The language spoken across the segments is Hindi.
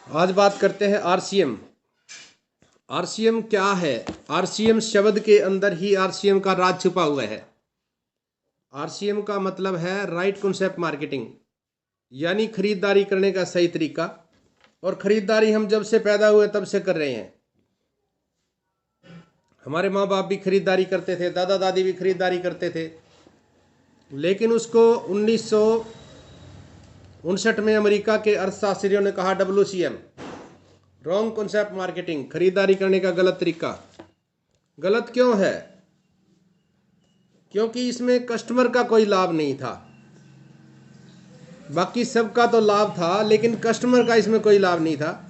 आज बात करते हैं आरसीएम। आरसीएम क्या है? आरसीएम शब्द के अंदर ही आरसीएम का राज छुपा हुआ है। आरसीएम का मतलब है राइट कॉन्सेप्ट मार्केटिंग, यानी खरीदारी करने का सही तरीका। और खरीदारी हम जब से पैदा हुए तब से कर रहे हैं। हमारे माँ बाप भी खरीदारी करते थे, दादा दादी भी खरीदारी करते थे, लेकिन उसको 1959 में अमेरिका के अर्थशास्त्रियों ने कहा WCM, रॉन्ग कॉन्सेप्ट मार्केटिंग, खरीदारी करने का गलत तरीका। गलत क्यों है? क्योंकि इसमें कस्टमर का कोई लाभ नहीं था। बाकी सबका तो लाभ था, लेकिन कस्टमर का इसमें कोई लाभ नहीं था।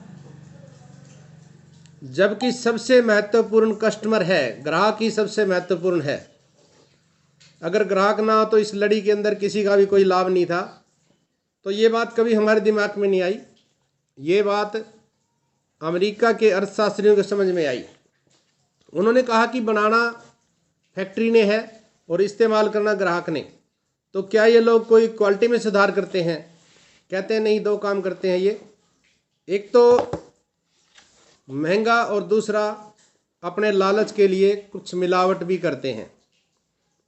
जबकि सबसे महत्वपूर्ण कस्टमर है, ग्राहक ही सबसे महत्वपूर्ण है। अगर ग्राहक ना हो तो इस लड़ी के अंदर किसी का भी कोई लाभ नहीं था। तो ये बात कभी हमारे दिमाग में नहीं आई। ये बात अमेरिका के अर्थशास्त्रियों को समझ में आई। उन्होंने कहा कि बनाना फैक्ट्री ने है और इस्तेमाल करना ग्राहक ने। तो क्या ये लोग कोई क्वालिटी में सुधार करते हैं? कहते हैं नहीं, दो काम करते हैं ये। एक तो महंगा और दूसरा अपने लालच के लिए कुछ मिलावट भी करते हैं।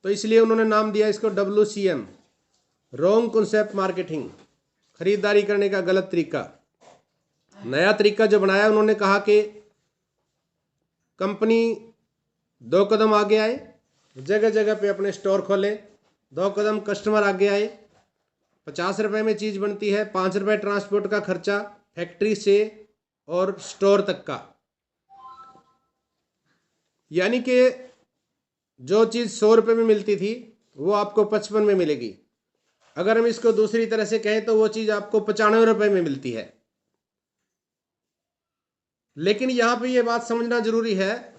तो इसलिए उन्होंने नाम दिया इसको WCM, रॉन्ग कॉन्सेप्ट मार्केटिंग, खरीदारी करने का गलत तरीका। नया तरीका जो बनाया, उन्होंने कहा कि कंपनी 2 कदम आगे आए, जगह जगह पे अपने स्टोर खोले। 2 कदम कस्टमर आगे आए। 50 रुपए में चीज़ बनती है, 5 रुपए ट्रांसपोर्ट का खर्चा फैक्ट्री से और स्टोर तक का। यानी कि जो चीज़ 100 रुपये में मिलती थी वो आपको 55 में मिलेगी। अगर हम इसको दूसरी तरह से कहें तो वो चीज़ आपको 95 रुपये में मिलती है। लेकिन यहाँ पे ये बात समझना जरूरी है,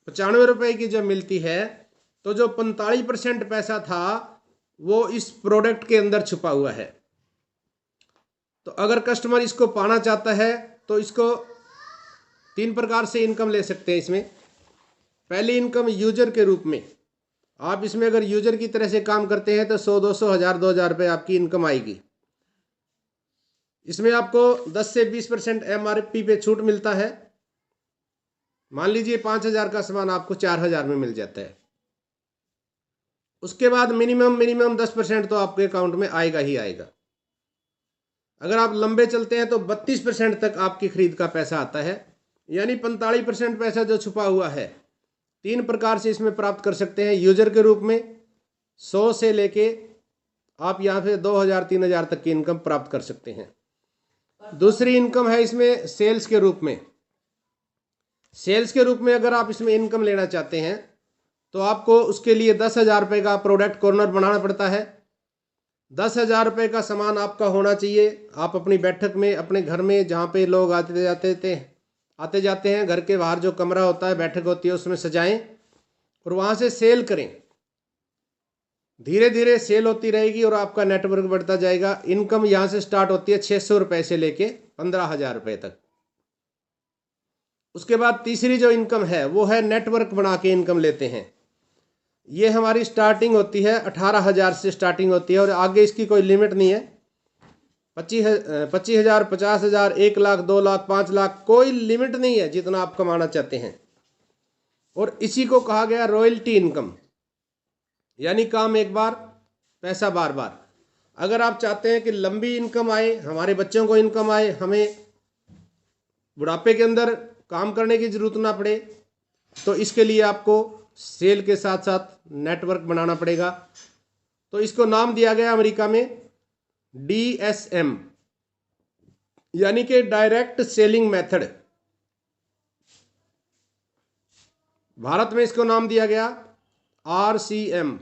95 रुपये की जब मिलती है तो जो 45% पैसा था वो इस प्रोडक्ट के अंदर छुपा हुआ है। तो अगर कस्टमर इसको पाना चाहता है तो इसको 3 प्रकार से इनकम ले सकते हैं इसमें। पहली इनकम यूजर के रूप में। आप इसमें अगर यूजर की तरह से काम करते हैं तो 100, 200, 1000, 2000 रुपये आपकी इनकम आएगी। इसमें आपको 10 से 20% MRP पे छूट मिलता है। मान लीजिए 5000 का सामान आपको 4000 में मिल जाता है। उसके बाद मिनिमम 10% तो आपके अकाउंट में आएगा ही आएगा। अगर आप लंबे चलते हैं तो 32% तक आपकी खरीद का पैसा आता है। यानी 45% पैसा जो छुपा हुआ है, 3 प्रकार से इसमें प्राप्त कर सकते हैं। यूजर के रूप में 100 से लेके आप यहाँ पे 2000, 3000 तक की इनकम प्राप्त कर सकते हैं। दूसरी इनकम है इसमें सेल्स के रूप में। सेल्स के रूप में अगर आप इसमें इनकम लेना चाहते हैं तो आपको उसके लिए 10,000 रुपये का प्रोडक्ट कॉर्नर बनाना पड़ता है। 10,000 रुपये का सामान आपका होना चाहिए। आप अपनी बैठक में, अपने घर में, जहाँ पे लोग आते जाते हैं, घर के बाहर जो कमरा होता है, बैठक होती है, उसमें सजाएं और वहाँ से सेल करें। धीरे धीरे सेल होती रहेगी और आपका नेटवर्क बढ़ता जाएगा। इनकम यहाँ से स्टार्ट होती है 600 रुपये से लेके 15,000 रुपये तक। उसके बाद तीसरी जो इनकम है वो है नेटवर्क बना के इनकम लेते हैं। ये हमारी स्टार्टिंग होती है 18,000 से स्टार्टिंग होती है और आगे इसकी कोई लिमिट नहीं है। 25,000, 50,000, 1 लाख, 2 लाख, 5 लाख, कोई लिमिट नहीं है जितना आप कमाना चाहते हैं। और इसी को कहा गया रॉयल्टी इनकम, यानी काम एक बार, पैसा बार बार। अगर आप चाहते हैं कि लंबी इनकम आए, हमारे बच्चों को इनकम आए, हमें बुढ़ापे के अंदर काम करने की जरूरत ना पड़े, तो इसके लिए आपको सेल के साथ साथ नेटवर्क बनाना पड़ेगा। तो इसको नाम दिया गया अमेरिका में DSM, यानी कि डायरेक्ट सेलिंग मेथड। भारत में इसको नाम दिया गया RCM,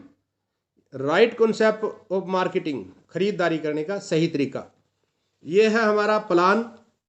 right concept of marketing, खरीदारी करने का सही तरीका। यह है हमारा प्लान।